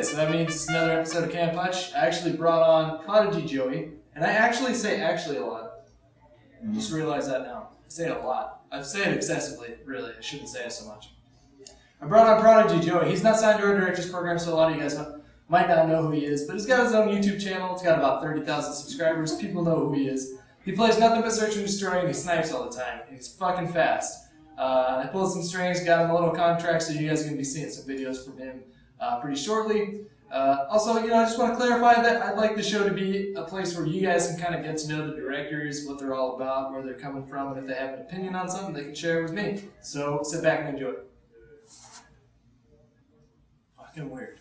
so that means it's another episode of Camp Punch. I actually brought on Prodigy Joey, and I actually say actually a lot. Just realize that now. I say it a lot. I say it excessively, really. I shouldn't say it so much. I brought on Prodigy Joey. He's not signed to our director's program, so a lot of you guys might not know who he is, but he's got his own YouTube channel. It's got about 30,000 subscribers. People know who he is. He plays nothing but search and destroy, and he snipes all the time. He's fucking fast. I pulled some strings, got him a little contract, so you guys are going to be seeing some videos from him pretty shortly. Also, I just want to clarify that I'd like the show to be a place where you guys can kind of get to know the directors, what they're all about, where they're coming from, and if they have an opinion on something, they can share it with me. So sit back and enjoy. Fucking weird.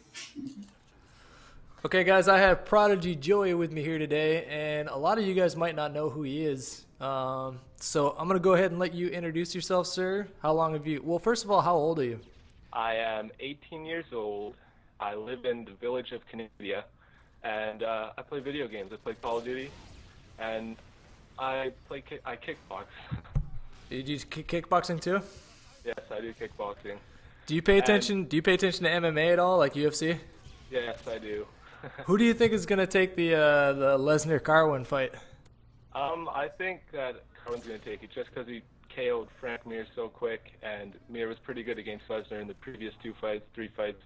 Okay, guys, I have Prodigy Joey with me here today, and a lot of you guys might not know who he is. So I'm going to go ahead and let you introduce yourself, sir. How long have you... Well, first of all, how old are you? I am 18 years old. I live in the village of Canada, and I play video games. I play Call of Duty, and I kickbox. You do kickboxing too? Yes, I do kickboxing. Do you pay attention? Do you pay attention to MMA at all, like UFC? Yes, I do. Who do you think is gonna take the Lesnar-Carwin fight? I think that Carwin's gonna take it just because he KO'd Frank Mir so quick, and Mir was pretty good against Lesnar in the previous three fights.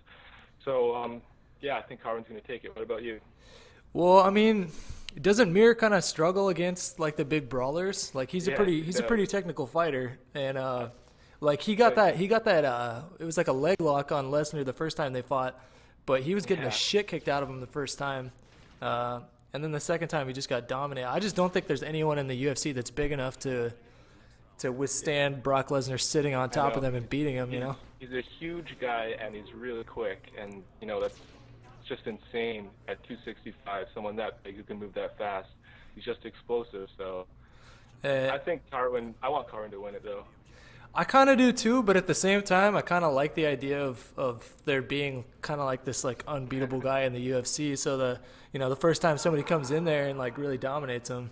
So, yeah, I think Carwin's going to take it. What about you? Well, I mean, doesn't Mir kind of struggle against like the big brawlers? Like he's a pretty technical fighter, and like he got that it was like a leg lock on Lesnar the first time they fought, but he was getting the shit kicked out of him the first time, and then the second time he just got dominated. I just don't think there's anyone in the UFC that's big enough to withstand Brock Lesnar sitting on top of them and beating him, He's a huge guy, and he's really quick, and, that's just insane at 265, someone that big who can move that fast. He's just explosive, so I think I want Carwin to win it, though. I kind of do, too, but at the same time, I kind of like the idea of there being kind of like this, like, unbeatable guy in the UFC, so the first time somebody comes in there and, like, really dominates him,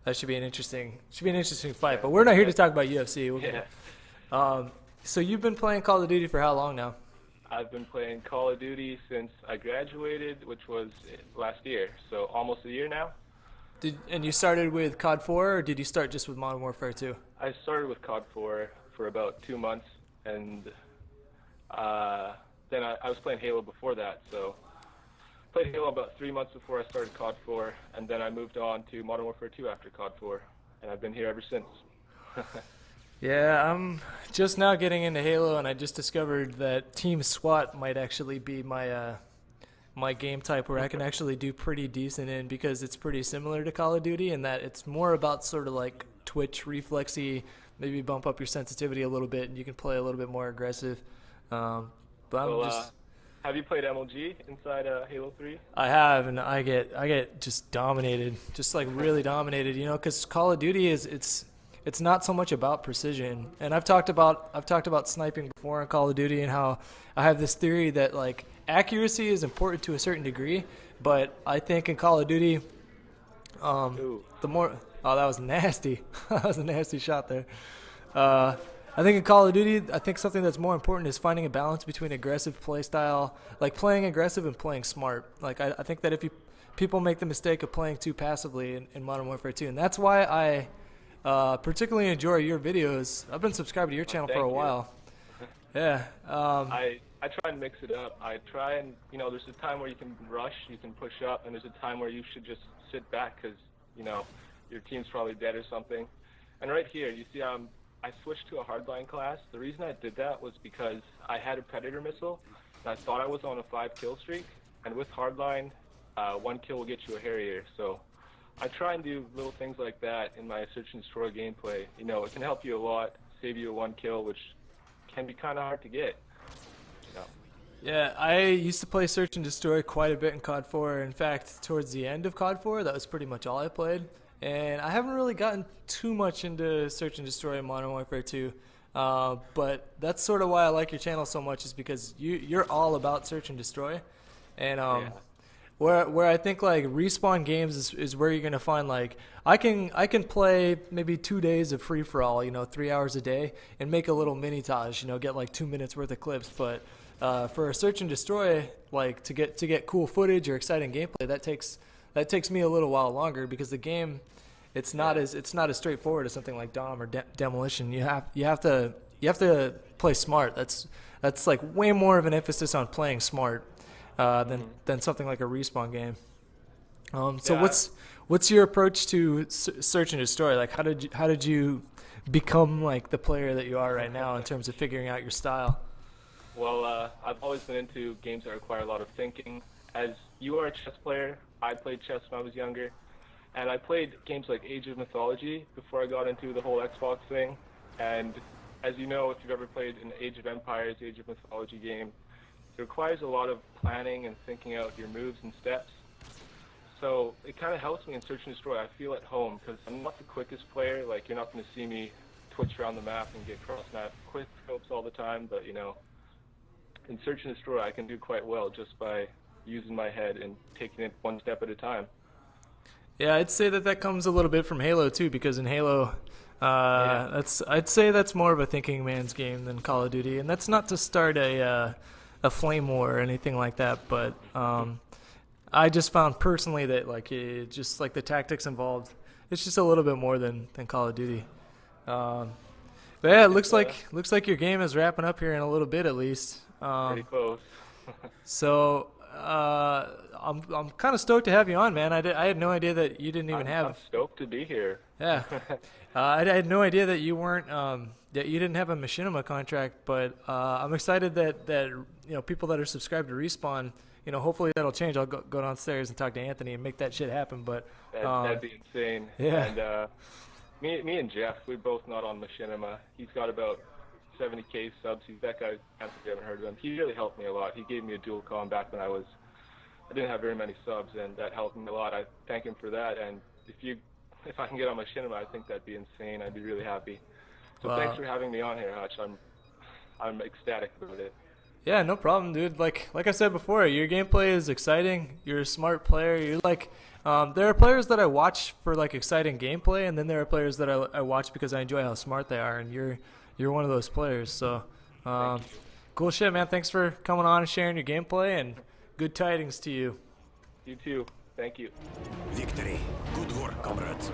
that should be an interesting fight. But we're not here to talk about UFC. So you've been playing Call of Duty for how long now? I've been playing Call of Duty since I graduated, which was last year. So almost a year now. And you started with COD 4, or did you start just with Modern Warfare 2? I started with COD 4 for about 2 months, and then I was playing Halo before that. So played Halo about 3 months before I started COD 4, and then I moved on to Modern Warfare 2 after COD 4, and I've been here ever since. Yeah, I'm just now getting into Halo, and I just discovered that Team SWAT might actually be my my game type where I can actually do pretty decent in, because it's pretty similar to Call of Duty in that it's more about sort of like twitch, reflexy, maybe bump up your sensitivity a little bit, and you can play a little bit more aggressive. Have you played MLG inside Halo 3? I have, and I get just dominated, just like really dominated, because Call of Duty it's not so much about precision. And I've talked about sniping before in Call of Duty, and how I have this theory that like accuracy is important to a certain degree, but I think in Call of Duty, the more that was nasty. That was a nasty shot there. I think in Call of Duty, I think something that's more important is finding a balance between aggressive play style, like playing aggressive and playing smart. Like I think that if people make the mistake of playing too passively in Modern Warfare 2, and that's why I particularly enjoy your videos. I've been subscribed to your channel for a while. Yeah. I try and mix it up. I try and, there's a time where you can rush, you can push up, and there's a time where you should just sit back because, your team's probably dead or something. And right here, you see I switched to a hardline class. The reason I did that was because I had a Predator missile, and I thought I was on a 5-kill streak, and with hardline, 1 kill will get you a Harrier. So I try and do little things like that in my search and destroy gameplay. It can help you a lot, save you a 1 kill, which can be kind of hard to get. Yeah, I used to play search and destroy quite a bit in COD 4. In fact, towards the end of COD 4, that was pretty much all I played. And I haven't really gotten too much into search and destroy in Modern Warfare 2. But that's sort of why I like your channel so much, is because you're all about search and destroy. And where I think like respawn games is where you're gonna find like I can play maybe 2 days of free for all, 3 hours a day, and make a little mini-tage, get like 2 minutes worth of clips. But for a search and destroy, like to get cool footage or exciting gameplay, that takes me a little while longer because the game, it's not as straightforward as something like Dom or Demolition. You have to play smart. That's like way more of an emphasis on playing smart than something like a Respawn game. So Yeah. what's your approach to search and destroy? Like how did you become like the player that you are right now in terms of figuring out your style? Well, I've always been into games that require a lot of thinking. As you are a chess player, I played chess when I was younger, and I played games like Age of Mythology before I got into the whole Xbox thing. And as you know, if you've ever played an Age of Empires, Age of Mythology game, it requires a lot of planning and thinking out your moves and steps. So it kind of helps me in Search and Destroy. I feel at home because I'm not the quickest player. Like, you're not going to see me twitch around the map and get cross-map quick scopes all the time, but you know, in Search and Destroy, I can do quite well just by using my head and taking it one step at a time. Yeah, I'd say that comes a little bit from Halo too, because in Halo, I'd say that's more of a thinking man's game than Call of Duty, and that's not to start a flame war or anything like that, but I just found personally that like just like the tactics involved, it's just a little bit more than Call of Duty. But yeah, it looks like your game is wrapping up here in a little bit at least. Pretty close. So I'm kind of stoked to have you on, man. I had no idea that you didn't even I'm stoked to be here. Yeah, I had no idea that you weren't that you didn't have a machinima contract, but I'm excited that you know people that are subscribed to Respawn, you know, hopefully that'll change. I'll go downstairs and talk to Anthony and make that shit happen. But That'd be insane. Yeah. And me and Jeff, we're both not on machinima. He's got about 70K subs. He's that guy. If you haven't heard of him, he really helped me a lot. He gave me a dual com back when I didn't have very many subs, and that helped me a lot. I thank him for that. And if I can get on machinima, I think that'd be insane. I'd be really happy. So thanks for having me on here, Hutch. I'm ecstatic about it. yeah, no problem, dude. Like I said before, your gameplay is exciting. You're a smart player. You're like, there are players that I watch for like exciting gameplay, and then there are players that I watch because I enjoy how smart they are, and you're one of those players. So, cool shit, man. Thanks for coming on and sharing your gameplay, and good tidings to you. You too. Thank you. Victory. Good work, comrades.